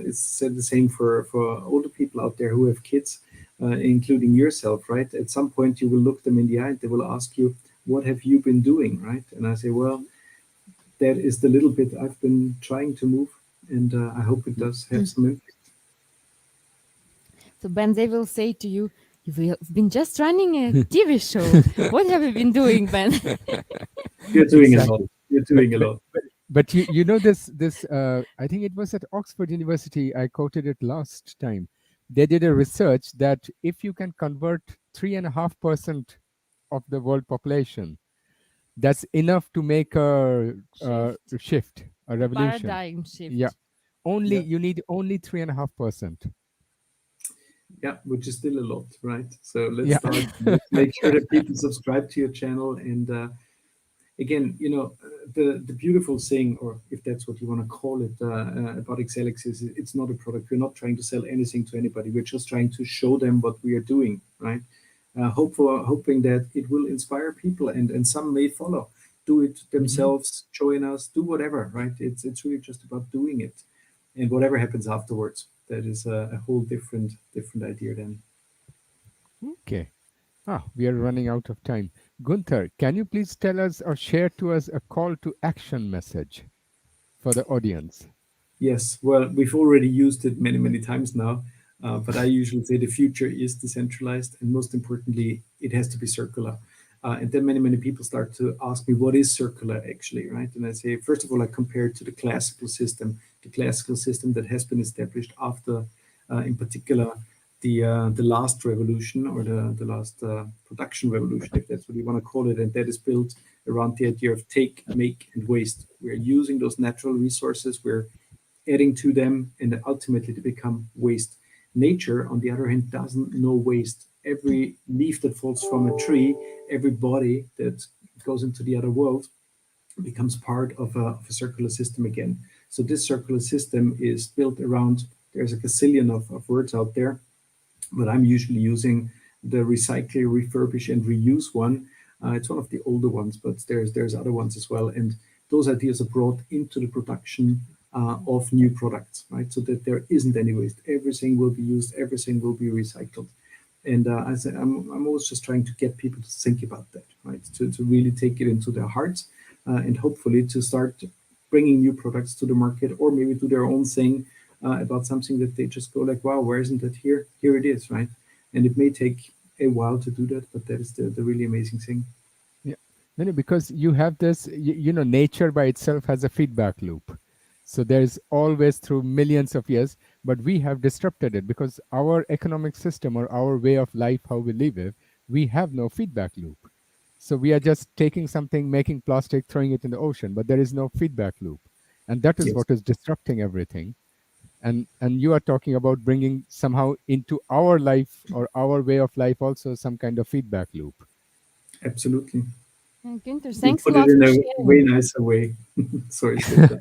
it's said the same for older people out there who have kids, including yourself, right? At some point, you will look them in the eye and they will ask you, "What have you been doing?" Right? And I say, well, that is the little bit I've been trying to move, and I hope it does have some impact. So Ben, they will say to you, "You've been just running a TV show. What have you been doing, Ben?" You're doing a lot. Exactly. You're But doing a but lot. but you know this I think it was at Oxford University. I quoted it last time. They did a research that if you can convert 3.5% of the world population, that's enough to make Shift, a shift, a revolution. paradigm Yeah, shift. only Yeah, you need only 3.5%. yeah, which is still a lot, right? So let's Yeah. start. Let's make sure that people subscribe to your channel. And again, the beautiful thing, or if that's what you want to call it, about exelixis, is it's not a product. We're not trying to sell anything to anybody. We're just trying to show them what we are doing, right? Hoping that it will inspire people, and some may follow, do it Mhm. themselves, join us, do whatever, right? It's really just about doing it, and whatever happens afterwards, that is a whole different idea then. Okay. We are running out of time. Gunther, can you please tell us or share to us a call to action message for the audience? Yes, well, we've already used it many times now, but I usually say the future is decentralized, and most importantly, it has to be circular. And then many people start to ask me, what is circular actually, right? And I say, first of all, I compare it to the classical system that has been established after, in particular, the last revolution, or the last production revolution, if that's what you want to call it, and that is built around the idea of take, make, and waste. We're using those natural resources. We're adding to them, and ultimately they become waste. Nature, on the other hand, doesn't know waste. Every leaf that falls from a tree, every body that goes into the other world becomes part of a circular system again. So this circular system is built around, there's a gazillion of words out there, but I'm usually using the recycle, refurbish, and reuse one. It's one of the older ones, but there's other ones as well. And those ideas are brought into the production of new products, right? So that there isn't any waste. Everything will be used. Everything will be recycled. And I say, I'm always just trying to get people to think about that, right? To really take it into their hearts, and hopefully to start bringing new products to the market, or maybe do their own thing about something that they just go like, wow, where isn't that here? Here it is, right? And it may take a while to do that, but that is the really amazing thing. Yeah. No, no, because you have this, nature by itself has a feedback loop. So there's always through millions of years, but we have disrupted it because our economic system or our way of life, how we live it, we have no feedback loop. So we are just taking something, making plastic, throwing it in the ocean, but there is no feedback loop. And that is Yes, what is disrupting everything. And you are talking about bringing somehow into our life or our way of life also some kind of feedback loop. absolutely. Gunther, You thanks a put it lot in for a way sharing. nicer way. Sorry, Sveta.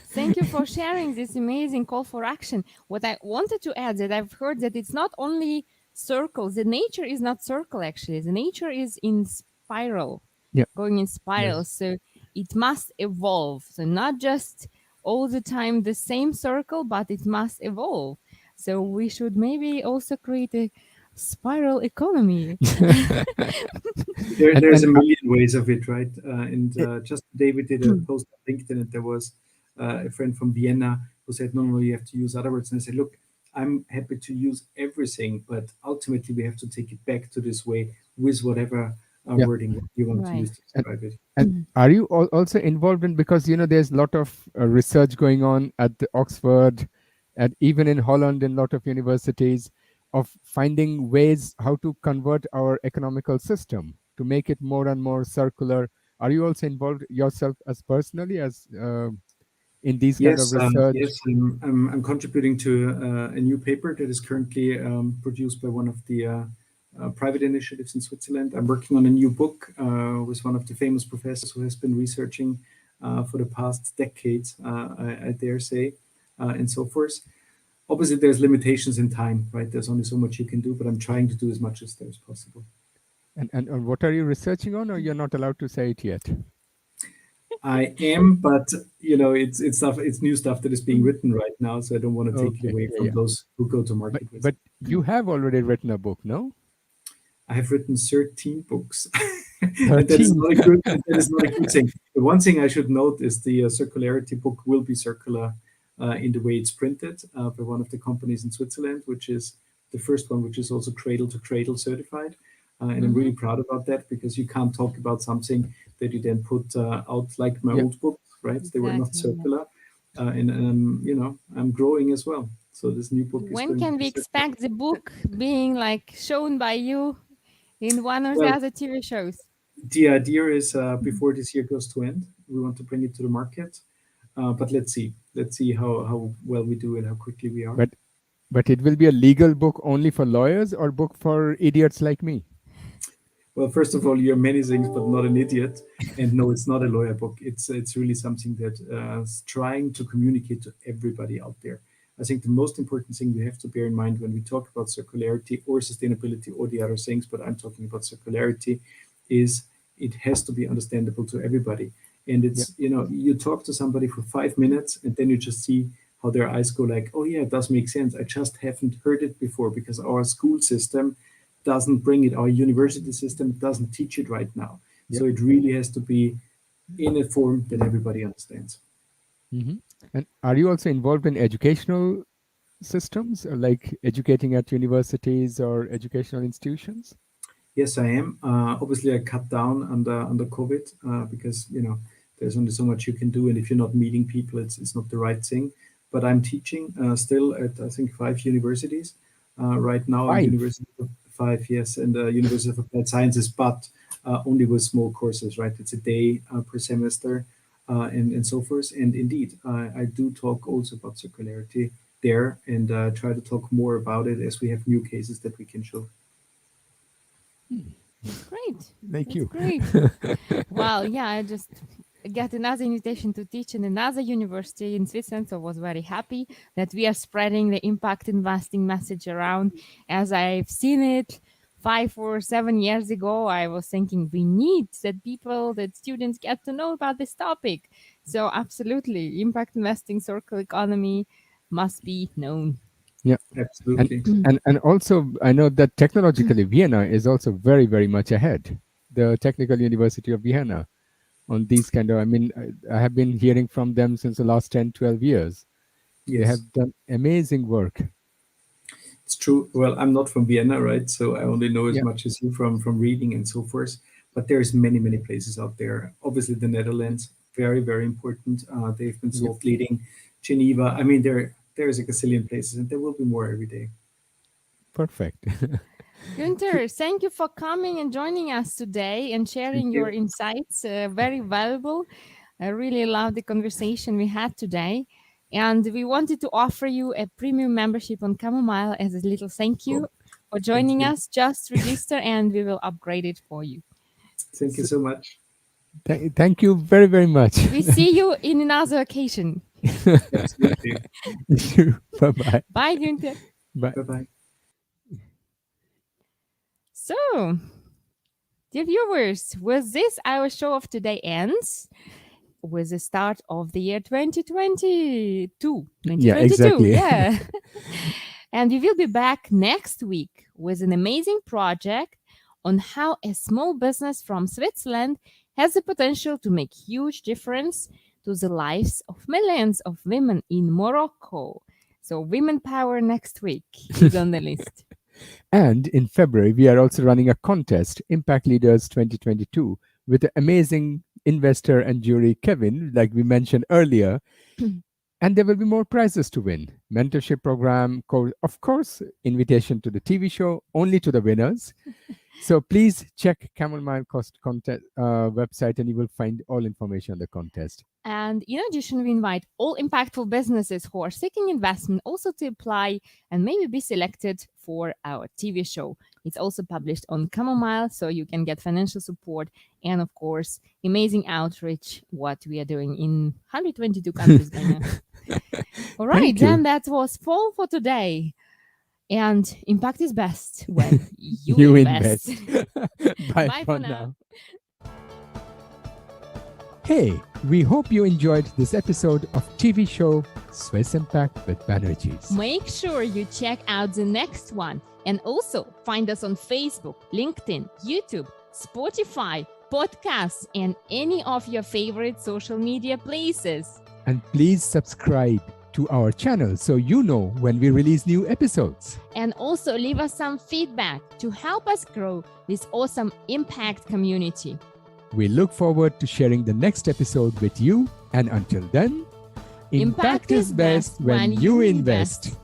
Thank you for sharing this amazing call for action. What I wanted to add, that I've heard that it's not only circles. The nature is not circle actually. The nature is in spiral, Yeah. going in spiral. Yes, So it must evolve. So not just all the time the same circle, but it must evolve. So we should maybe also create a spiral economy. there's and a million ways of it, right? And it, just today we did a post on LinkedIn, and there was a friend from Vienna who said, no, you have to use other words. And I said, look, I'm happy to use everything, but ultimately we have to take it back to this way with whatever Yeah. wording what you want to Right. use to describe it. And are you also involved in, because there's a lot of research going on at the Oxford and even in Holland in a lot of universities of finding ways how to convert our economical system to make it more and more circular. Are you also involved yourself as personally as in these kind of Yes, research? yes, I'm contributing to a new paper that is currently produced by one of the private initiatives in Switzerland. I'm working on a new book with one of the famous professors who has been researching for the past decades, I dare say, and so forth. Obviously, there's limitations in time, right? There's only so much you can do, but I'm trying to do as much as there is possible. And what are you researching on, or you're not allowed to say it yet? I am, but it's stuff, it's new stuff that is being written right now, so I don't want to take it Okay, away yeah, from yeah. those who go to But market with but it. you have already written a book, no? I have written 13 books, and that is 13. not a good. And that is not a good thing. The one thing I should note is the Circularity book will be circular in the way it's printed by one of the companies in Switzerland, which is the first one, which is also cradle to cradle certified. And I'm really proud about that because you can't talk about something that you then put out like my Yeah. old books, right? They were not Exactly. Yeah. circular, and I'm growing as well. So this new book is When going to can be we circular. expect the book being like shown by you in one or the Well, other TV shows? the idea is before this year goes to end, we want to bring it to the market. But let's see. Let's see how well we do and how quickly we are. But but it will be a legal book only for lawyers or book for idiots like me? Well, first of all, you're many things, but not an idiot. And no, it's not a lawyer book. It's really something that is trying to communicate to everybody out there. I think the most important thing we have to bear in mind when we talk about circularity or sustainability or the other things, but I'm talking about circularity, is it has to be understandable to everybody. And Yeah. it's, you talk to somebody for 5 minutes and then you just see how their eyes go like, oh yeah, it does make sense. I just haven't heard it before because our school system doesn't bring it. Our university system doesn't teach it right now. Yeah. So it really has to be in a form that everybody understands. Hmm. And are you also involved in educational systems, or like educating at universities or educational institutions? Yes, I am. Obviously, I cut down under COVID because there's only so much you can do, and if you're not meeting people, it's not the right thing. But I'm teaching still at I think 5 universities right now. I'm 5. University of five, yes, and University of Applied Sciences, but only with small courses. Right, it's a day per semester, and so forth. And indeed, I do talk also about circularity there, and try to talk more about it as we have new cases that we can show. That's great. Like That's you. great. Well, yeah, I just got another invitation to teach in another university in Switzerland, so I was very happy that we are spreading the impact investing message around. As I've seen it 5 or 7 years ago, I was thinking we need that people, that students get to know about this topic. So absolutely, impact investing, circle economy must be known. Yeah. And Absolutely. and also I know that technologically Vienna is also very, very much ahead. The Technical University of Vienna on these kind of, I mean, I have been hearing from them since the last 10, 12 years. They Yes. have done amazing work. It's true. Well, I'm not from Vienna, right? So I only know as Yeah. much as you from reading and so forth. But there's many places out there. Obviously, the Netherlands, very important. They've been Yeah. thought leading. Geneva. I mean, there's a gazillion places, and there will be more every day. Perfect. Guenther, thank you for coming and joining us today and Thank sharing your you. insights. Very valuable. I really love the conversation we had today. And we wanted to offer you a premium membership on Chamomile as a little thank Oh, you for thank joining you. us. Just register and we will upgrade it for you. Thank you So, so much. thank you very, very much. We see you in another occasion. Absolutely. Bye bye. Bye, Guenther. Bye. Bye bye. So, dear viewers, with this, our show of today ends with the start of the year 2022. Yeah, 2022, exactly. yeah. And we will be back next week with an amazing project on how a small business from Switzerland has the potential to make huge difference to the lives of millions of women in Morocco. So women power next week is on the list. And in February, we are also running a contest, Impact Leaders 2022, with an amazing investor and jury, Kevin, like we mentioned earlier. And there will be more prizes to win. Mentorship program, of course, invitation to the TV show, only to the winners. So please check Camel contest website and you will find all information on the contest. And in addition, we invite all impactful businesses who are seeking investment also to apply and maybe be selected for our TV show. It's also published on Chamomile, so you can get financial support and, of course, amazing outreach, what we are doing in 122 countries by now. All right, then that was all for today. And impact is best when you invest. Bye for now. Hey, we hope you enjoyed this episode of TV show Swiss Impact with Banerjis. Make sure you check out the next one and also find us on Facebook, LinkedIn, YouTube, Spotify, podcasts, and any of your favorite social media places. And please subscribe to our channel so you know when we release new episodes. And also leave us some feedback to help us grow this awesome impact community. We look forward to sharing the next episode with you. And until then, impact is best when you invest.